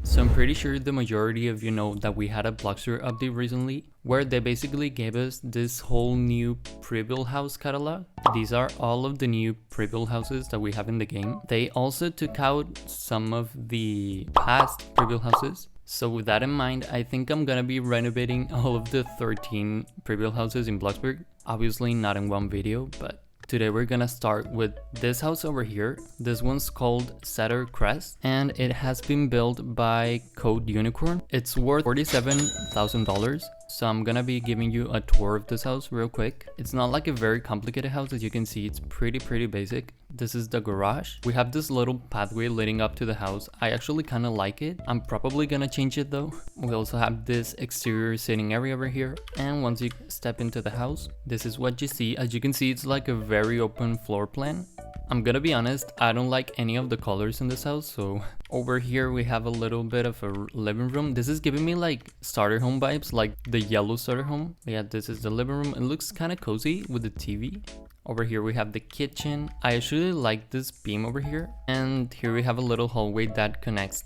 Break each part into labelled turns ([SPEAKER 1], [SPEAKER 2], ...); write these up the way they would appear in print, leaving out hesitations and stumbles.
[SPEAKER 1] So I'm pretty sure the majority of you know that we had a bloxburg update recently where they basically gave us this whole new pre-built house catalog. These are all of the new pre-built houses that we have in the game. They also took out some of the past pre-built houses. So with that in mind, I think I'm gonna be renovating all of the 13 pre-built houses in Bloxburg. Obviously not in one video, but today we're gonna start with this house over here. This one's called Setter Crest and it has been built by Code Unicorn. It's worth $47,000. So I'm gonna be giving you a tour of this house real quick. It's not like a very complicated house. As you can see, it's pretty basic. This is the garage. We have this little pathway leading up to the house. I actually kind of like it. I'm probably gonna change it though. We also have this exterior sitting area over here. And once you step into the house, this is what you see. As you can see, it's like a very open floor plan. I'm gonna be honest, I don't like any of the colors in this house. So over here we have a little bit of a living room. This is giving me like starter home vibes, like the yellow starter home. Yeah, this is the living room. It looks kind of cozy with the TV. Over here we have the kitchen. I actually like this beam over here. And here we have a little hallway that connects.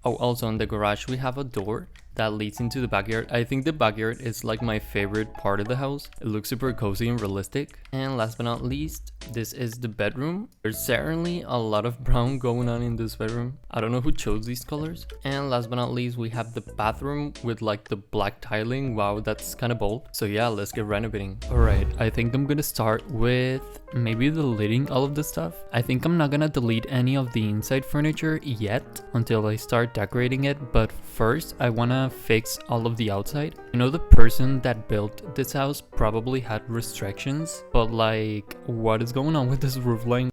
[SPEAKER 1] Oh, also in the garage we have a door that leads into the backyard. I think the backyard is like my favorite part of the house. It looks super cozy and realistic. And last but not least, this is the bedroom. There's certainly a lot of brown going on in this bedroom. I don't know who chose these colors. And last but not least, we have the bathroom with like the black tiling. Wow, that's kind of bold. So yeah, let's get renovating. All right, I think I'm gonna start with maybe deleting all of the stuff. I think I'm not gonna delete any of the inside furniture yet until I start decorating it. But first, I wanna fix all of the outside. You know, the person that built this house probably had restrictions, but like, what is going on with this roof line?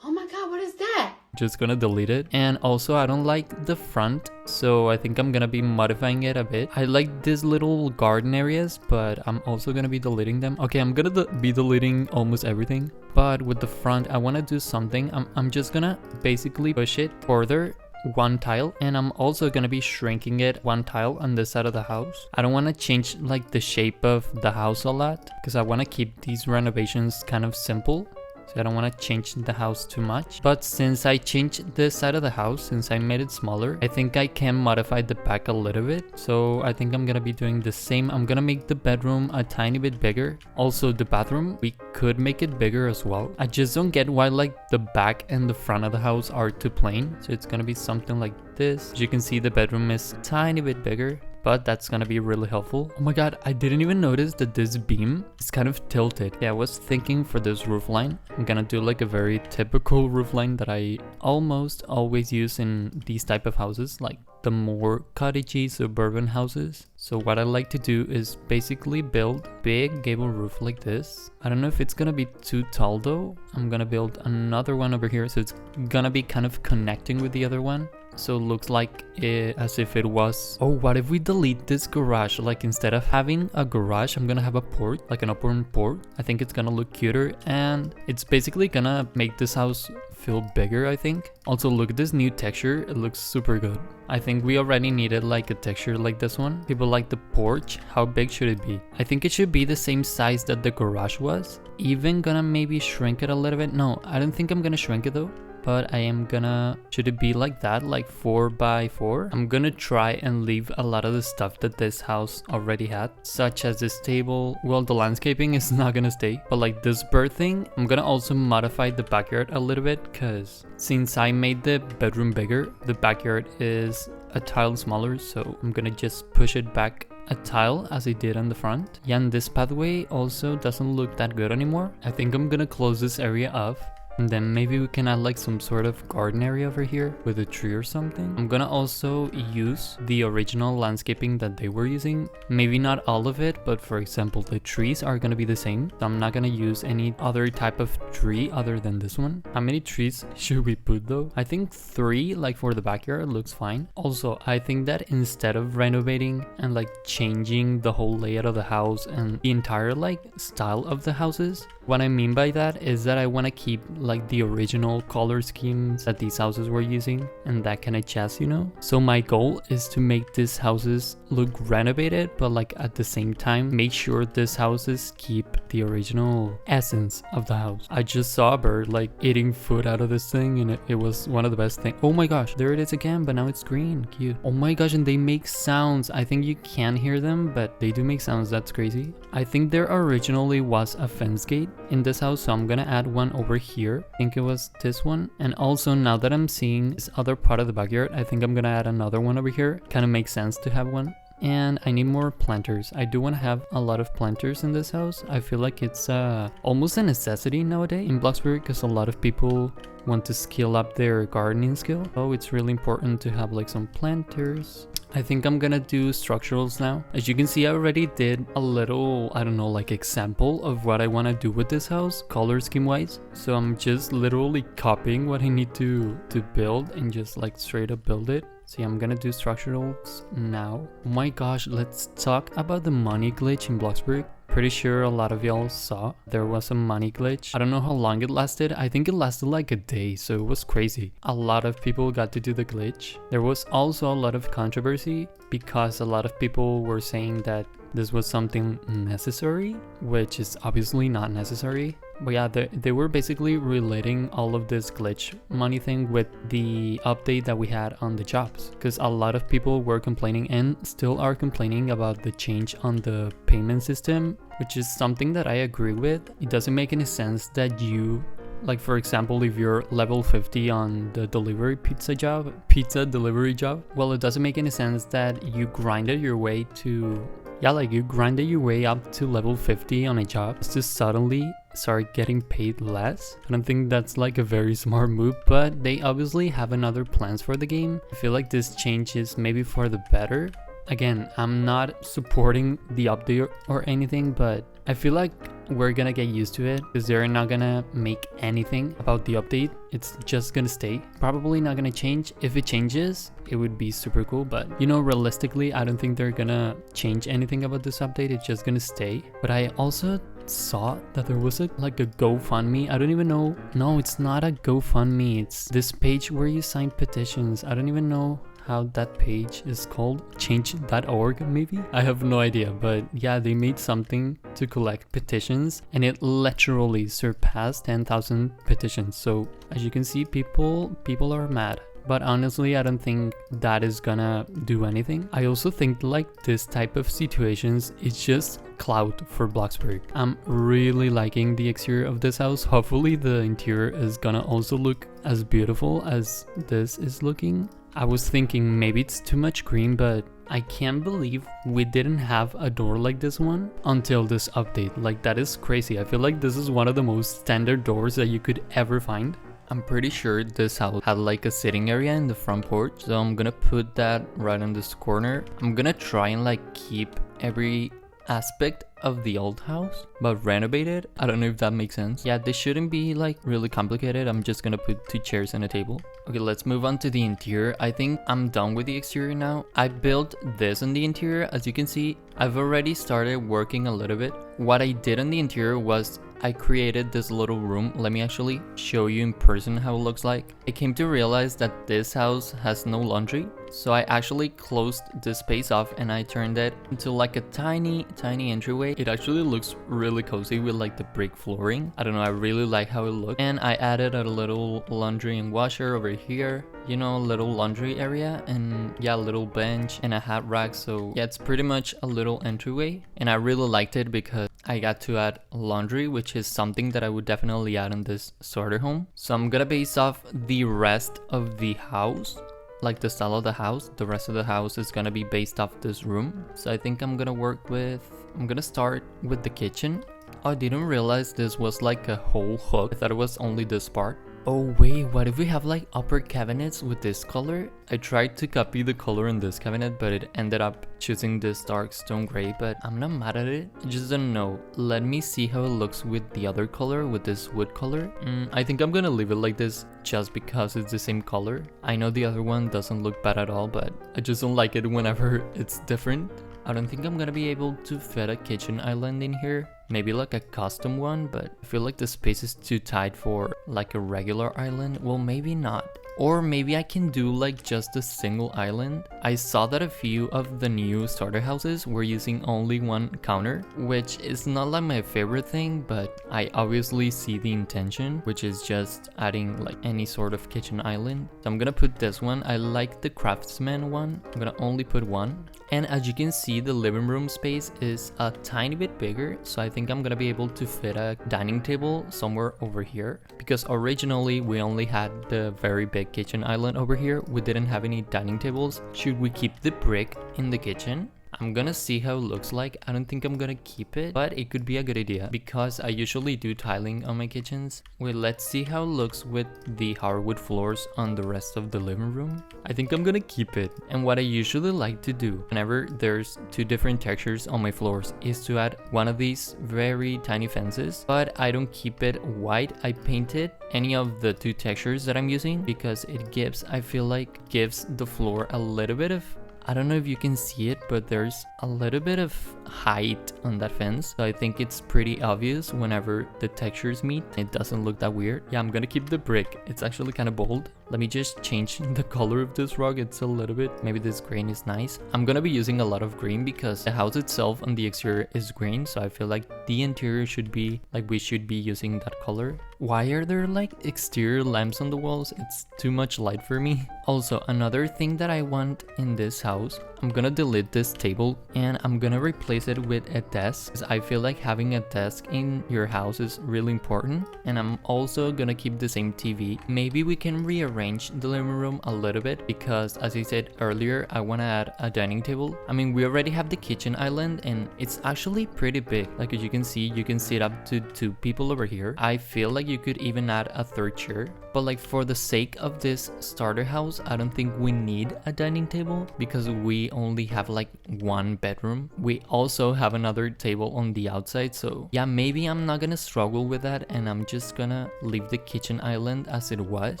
[SPEAKER 2] Oh my god, what is that?
[SPEAKER 1] Just gonna delete it. And also I don't like the front, so I think I'm gonna be modifying it a bit. I like these little garden areas, but I'm also gonna be deleting them. Okay, I'm gonna be deleting almost everything, but with the front I want to do something. I'm just gonna basically push it further one tile, and I'm also gonna be shrinking it one tile on this side of the house. I don't want to change like the shape of the house a lot because I want to keep these renovations kind of simple. So I don't want to change the house too much. But since I changed this side of the house, since I made it smaller, I think I can modify the back a little bit. So I think I'm gonna be doing the same. I'm gonna make the bedroom a tiny bit bigger. Also the bathroom, we could make it bigger as well. I just don't get why like the back and the front of the house are too plain. So it's gonna be something like this. As you can see, the bedroom is a tiny bit bigger, but that's gonna be really helpful. Oh my god, I didn't even notice that this beam is kind of tilted. Yeah, I was thinking for this roof line, I'm gonna do like a very typical roof line that I almost always use in these type of houses, like the more cottagey suburban houses. So what I like to do is basically build big gable roof like this. I don't know if it's gonna be too tall though. I'm gonna build another one over here, so it's gonna be kind of connecting with the other one. So it looks like as if it was. Oh, what if we delete this garage? Like instead of having a garage, I'm gonna have a porch, like an open porch. I think it's gonna look cuter and it's basically gonna make this house feel bigger, I think. Also, look at this new texture. It looks super good. I think we already needed like a texture like this one. People like the porch. How big should it be? I think it should be the same size that the garage was. Even gonna maybe shrink it a little bit. No, I don't think I'm gonna shrink it though. But I am gonna, should it be like that, like 4x4? I'm gonna try and leave a lot of the stuff that this house already had, such as this table. Well, the landscaping is not gonna stay, but like this bird thing, I'm gonna also modify the backyard a little bit because since I made the bedroom bigger, the backyard is a tile smaller, so I'm gonna just push it back a tile as I did on the front. Yeah, and this pathway also doesn't look that good anymore. I think I'm gonna close this area up. And then maybe we can add like some sort of garden area over here with a tree or something. I'm gonna also use the original landscaping that they were using. Maybe not all of it, but for example, the trees are gonna be the same. So I'm not gonna use any other type of tree other than this one. How many trees should we put though? I think 3, like for the backyard, looks fine. Also, I think that instead of renovating and like changing the whole layout of the house and the entire like style of the houses, What I mean by that is that I want to keep like the original color schemes that these houses were using and that kind of jazz, you know? So my goal is to make these houses look renovated, but like at the same time, make sure these houses keep the original essence of the house. I just saw a bird like eating food out of this thing and it was one of the best things. Oh my gosh, there it is again, but now it's green. Cute. Oh my gosh, and they make sounds. I think you can hear them, but they do make sounds. That's crazy. I think there originally was a fence gate in this house, so I'm gonna add one over here. I think it was this one. And also now that I'm seeing this other part of the backyard, I think I'm gonna add another one over here. Kind of makes sense to have one. And I need more planters. I do want to have a lot of planters in this house. I feel like it's almost a necessity nowadays in Bloxburg because a lot of people want to scale up their gardening skill. So it's really important to have like some planters. I think I'm gonna do structurals now. As you can see, I already did a little, I don't know, like example of what I want to do with this house, color scheme wise. So I'm just literally copying what I need to build and just like straight up build it. So yeah, I'm gonna do structurals now. Oh my gosh, let's talk about the money glitch in Bloxburg. Pretty sure a lot of y'all saw there was a money glitch. I don't know how long it lasted. I think it lasted like a day, so it was crazy. A lot of people got to do the glitch. There was also a lot of controversy because a lot of people were saying that this was something necessary, which is obviously not necessary. But yeah, they were basically relating all of this glitch money thing with the update that we had on the jobs. Because a lot of people were complaining and still are complaining about the change on the payment system, which is something that I agree with. It doesn't make any sense that you, like for example, if you're level 50 on the pizza delivery job, well, it doesn't make any sense that you grinded your way to, yeah, like you grinded your way up to level 50 on a job to suddenly start getting paid less. I don't think that's like a very smart move, but they obviously have another plans for the game. I feel like this change is maybe for the better. Again, I'm not supporting the update or anything, but I feel like we're gonna get used to it because they're not gonna make anything about the update. It's just gonna stay. Probably not gonna change. If it changes, it would be super cool, but you know, realistically, I don't think they're gonna change anything about this update. It's just gonna stay. But I also saw that there was like a GoFundMe. I don't even know. No, it's not a GoFundMe. It's this page where you sign petitions. I don't even know how that page is called. Change.org maybe? I have no idea, but yeah, they made something to collect petitions and it literally surpassed 10,000 petitions. So as you can see, people are mad. But honestly, I don't think that is gonna do anything. I also think like this type of situations is just clout for Bloxburg. I'm really liking the exterior of this house. Hopefully the interior is gonna also look as beautiful as this is looking. I was thinking maybe it's too much green, but I can't believe we didn't have a door like this one until this update. Like that is crazy. I feel like this is one of the most standard doors that you could ever find. I'm pretty sure this house had like a sitting area in the front porch, so I'm gonna put that right in this corner. I'm gonna try and like keep every aspect of the old house but renovate it. I don't know if that makes sense. Yeah, this shouldn't be like really complicated. I'm just gonna put 2 chairs and a table. Okay, let's move on to the interior. I think I'm done with the exterior now. I built this on the interior. As you can see, I've already started working a little bit. What I did on the interior was I created this little room. Let me actually show you in person how it looks like. I came to realize that this house has no laundry, so I actually closed this space off and I turned it into like a tiny entryway. It actually looks really cozy with like the brick flooring. I don't know, I really like how it looks. And I added a little laundry and washer over here, you know, a little laundry area, and yeah, a little bench and a hat rack. So yeah, it's pretty much a little entryway, and I really liked it because I got to add laundry, which is something that I would definitely add in this starter home. So I'm gonna base off the rest of the house, like the style of the house. The rest of the house is gonna be based off this room. So I think I'm gonna start with the kitchen. Oh, I didn't realize this was like a whole hook. I thought it was only this part. Oh wait, what if we have like upper cabinets with this color? I tried to copy the color in this cabinet, but it ended up choosing this dark stone gray, but I'm not mad at it. I just don't know. Let me see how it looks with the other color, with this wood color. I think I'm gonna leave it like this just because it's the same color. I know the other one doesn't look bad at all, but I just don't like it whenever it's different. I don't think I'm gonna be able to fit a kitchen island in here. maybe like a custom one, but I feel like the space is too tight for like a regular island. Well, maybe not. Or maybe I can do like just a single island. I saw that a few of the new starter houses were using only one counter, which is not like my favorite thing, but I obviously see the intention, which is just adding like any sort of kitchen island. So I'm gonna put this one. I like the craftsman one. I'm gonna only put one. And as you can see, the living room space is a tiny bit bigger, so I think I'm gonna be able to fit a dining table somewhere over here, because originally we only had the very big kitchen island over here. We didn't have any dining tables. Should we keep the brick in the kitchen? I'm gonna see how it looks like. I don't think I'm gonna keep it, but it could be a good idea because I usually do tiling on my kitchens. Wait, let's see how it looks with the hardwood floors on the rest of the living room. I think I'm gonna keep it. And what I usually like to do whenever there's two different textures on my floors is to add one of these very tiny fences, but I don't keep it white. I painted any of the two textures that I'm using because it gives, I feel like, gives the floor a little bit of, I don't know if you can see it, but there's a little bit of height on that fence. So I think it's pretty obvious whenever the textures meet. It doesn't look that weird. Yeah, I'm gonna keep the brick. It's actually kind of bold. Let me just change the color of this rug. It's a little bit, maybe this green is nice. I'm gonna be using a lot of green because the house itself on the exterior is green. So I feel like the interior should be, like we should be using that color. Why are there like exterior lamps on the walls? It's too much light for me. Also, another thing that I want in this house, I'm gonna delete this table and I'm gonna replace it with a desk, because I feel like having a desk in your house is really important. And I'm also gonna keep the same TV. Maybe we can rearrange the living room a little bit because, as I said earlier, I wanna add a dining table. I mean, we already have the kitchen island and it's actually pretty big. Like as you can see, you can sit up to 2 people over here. I feel like you could even add a third chair. But like for the sake of this starter house, I don't think we need a dining table because we only have like one bedroom. We also have another table on the outside, so yeah, maybe I'm not gonna struggle with that and I'm just gonna leave the kitchen island as it was.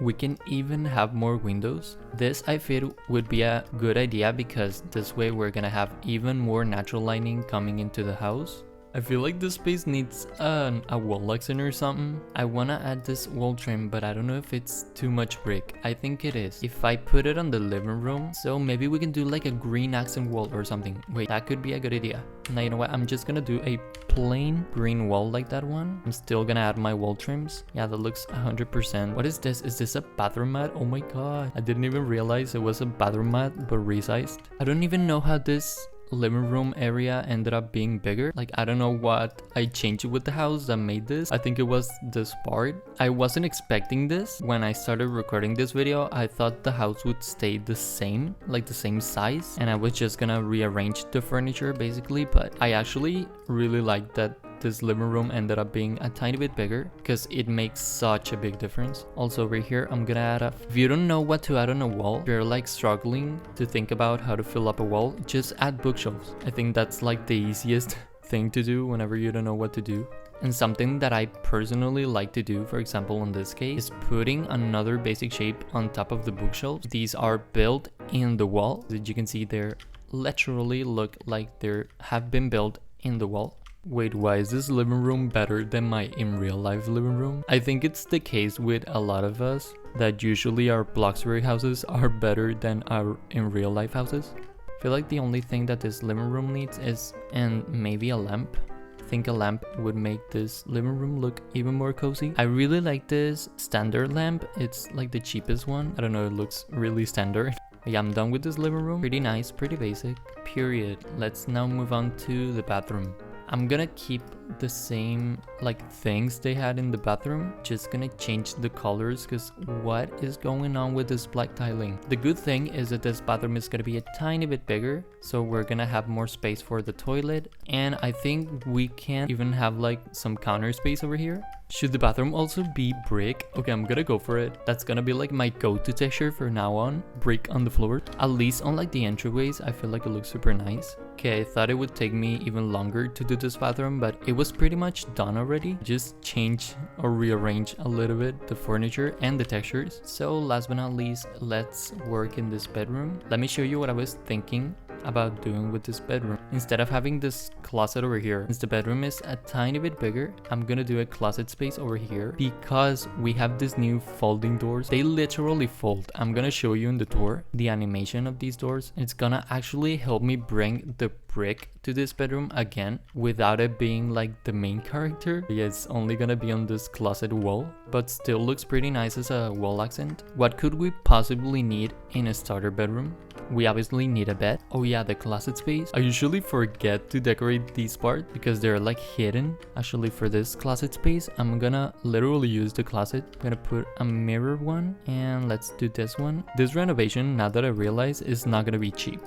[SPEAKER 1] We can even have more windows. This I feel would be a good idea because this way we're gonna have even more natural lighting coming into the house. I feel like this space needs a wall accent or something. I wanna add this wall trim, but I don't know if it's too much brick. I think it is. If I put it on the living room, so maybe we can do like a green accent wall or something. Wait, that could be a good idea. Now you know what? I'm just gonna do a plain green wall like that one. I'm still gonna add my wall trims. Yeah, that looks 100%. What is this? Is this a bathroom mat? Oh my god. I didn't even realize it was a bathroom mat, but resized. I don't even know how this living room area ended up being bigger. Like I don't know what I changed with the house that made this. I think it was this part. I wasn't expecting this. When I started recording this video, I thought the house would stay the same, like the same size, and I was just gonna rearrange the furniture basically, but I actually really like that this living room ended up being a tiny bit bigger because it makes such a big difference. Also over here, I'm gonna add a, if you don't know what to add on a wall, if you're like struggling to think about how to fill up a wall, just add bookshelves. I think that's like the easiest thing to do whenever you don't know what to do. And something that I personally like to do, for example in this case, is putting another basic shape on top of the bookshelves. These are built in the wall. As you can see, they're literally look like they have been built in the wall. Wait, why is this living room better than my in real life living room? I think it's the case with a lot of us that usually our bloxburg houses are better than our in real life houses. I feel like the only thing that this living room needs is, and maybe a lamp. I think a lamp would make this living room look even more cozy. I really like this standard lamp. It's like the cheapest one. I don't know, it looks really standard. Yeah, I'm done with this living room. Pretty nice, pretty basic. Period. Let's now move on to the bathroom. I'm gonna keep the same like things they had in the bathroom, just gonna change the colors because what is going on with this black tiling? The good thing is that this bathroom is gonna be a tiny bit bigger, so we're gonna have more space for the toilet, and I think we can even have like some counter space over here. Should the bathroom also be brick? Okay, I'm gonna go for it. That's gonna be like my go-to texture for now on, brick on the floor. At least on like the entryways, I feel like it looks super nice. Okay, I thought it would take me even longer to do this bathroom, but it was pretty much done already. Just change or rearrange a little bit the furniture and the textures. So last but not least, let's work in this bedroom. Let me show you what I was thinking about doing with this bedroom. Instead of having this closet over here, since the bedroom is a tiny bit bigger, I'm gonna do a closet space over here because we have these new folding doors. They literally fold. I'm gonna show you in the tour the animation of these doors. It's gonna actually help me bring the brick to this bedroom again without it being like the main character. Yeah, it's only gonna be on this closet wall, but still looks pretty nice as a wall accent. What could we possibly need in a starter bedroom? We obviously need a bed. Oh yeah, the closet space. I usually forget to decorate these parts because they're like hidden. Actually, for this closet space, I'm gonna literally use the closet. I'm gonna put a mirror one, and let's do this one. This renovation, now that I realize, is not gonna be cheap.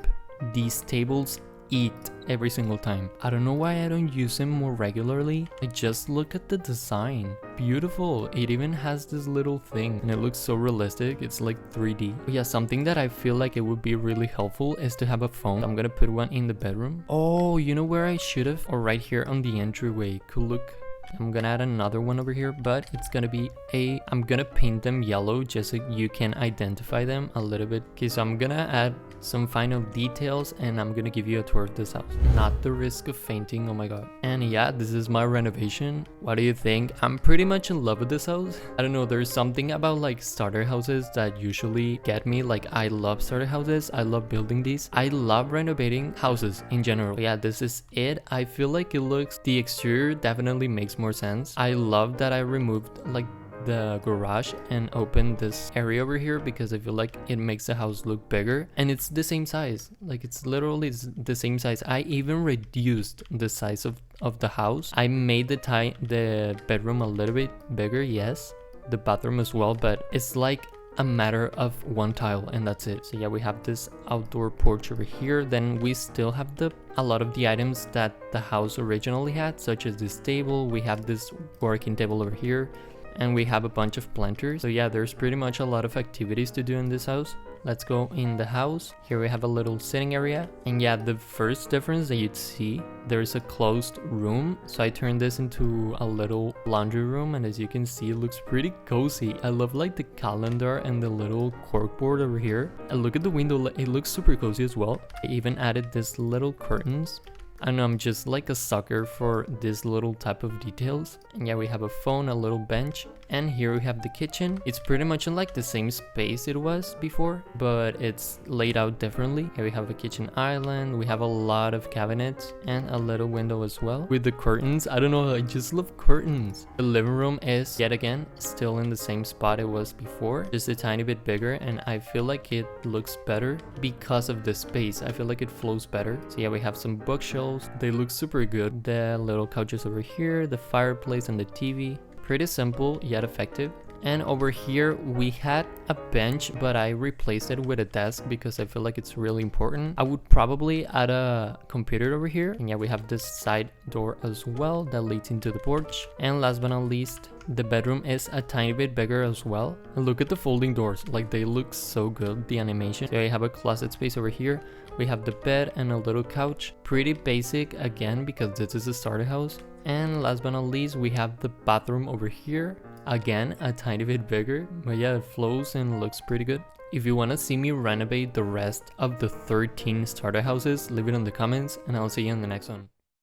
[SPEAKER 1] These tables eat every single time. I don't know why I don't use them more regularly. I just look at the design. Beautiful. It even has this little thing and it looks so realistic. It's like 3D. But yeah, something that I feel like it would be really helpful is to have a phone. I'm gonna put one in the bedroom. Oh, you know where I should have? Or right here on the entryway. Could look. I'm gonna add another one over here, but it's gonna be I'm gonna paint them yellow just so you can identify them a little bit. Okay, so I'm gonna add some final details and I'm gonna give you a tour of this house. Not the risk of fainting, oh my god. And yeah, this is my renovation. What do you think? I'm pretty much in love with this house. I don't know, there's something about like starter houses that usually get me. Like, I love starter houses. I love building these. I love renovating houses in general. But yeah, this is it. I feel like the exterior definitely makes more sense. I love that I removed like the garage and opened this area over here because I feel like it makes the house look bigger, and it's the same size. Like, it's literally the same size. I even reduced the size of the house. I made the bedroom a little bit bigger, yes, the bathroom as well, but it's like a matter of one tile and that's it. So yeah, we have this outdoor porch over here. Then we still have a lot of the items that the house originally had, such as this table. We have this working table over here, and we have a bunch of planters. So yeah, there's pretty much a lot of activities to do in this house. Let's go in the house. Here we have a little sitting area. And yeah, the first difference that you'd see, there's a closed room. So I turned this into a little laundry room, and as you can see, it looks pretty cozy. I love like the calendar and the little corkboard over here. And look at the window, it looks super cozy as well. I even added this little curtains. I don't know, I'm just like a sucker for this little type of details. And yeah, we have a phone, a little bench, and here we have the kitchen. It's pretty much in like the same space it was before, but it's laid out differently. Here we have a kitchen island. We have a lot of cabinets and a little window as well with the curtains. I don't know, I just love curtains. The living room is yet again still in the same spot it was before, just a tiny bit bigger, and I feel like it looks better because of the space. I feel like it flows better. So yeah, we have some bookshelves. They look super good. The little couches over here, the fireplace and the TV. Pretty simple yet effective. And over here we had a bench, but I replaced it with a desk because I feel like it's really important. I would probably add a computer over here. And yeah, we have this side door as well that leads into the porch. And last but not least, the bedroom is a tiny bit bigger as well. And look at the folding doors, like they look so good, the animation. So I have a closet space over here. We have the bed and a little couch. Pretty basic again because this is a starter house. And last but not least, we have the bathroom over here. Again, a tiny bit bigger, but yeah, it flows and looks pretty good. If you want to see me renovate the rest of the 13 starter houses, leave it in the comments and I'll see you in the next one.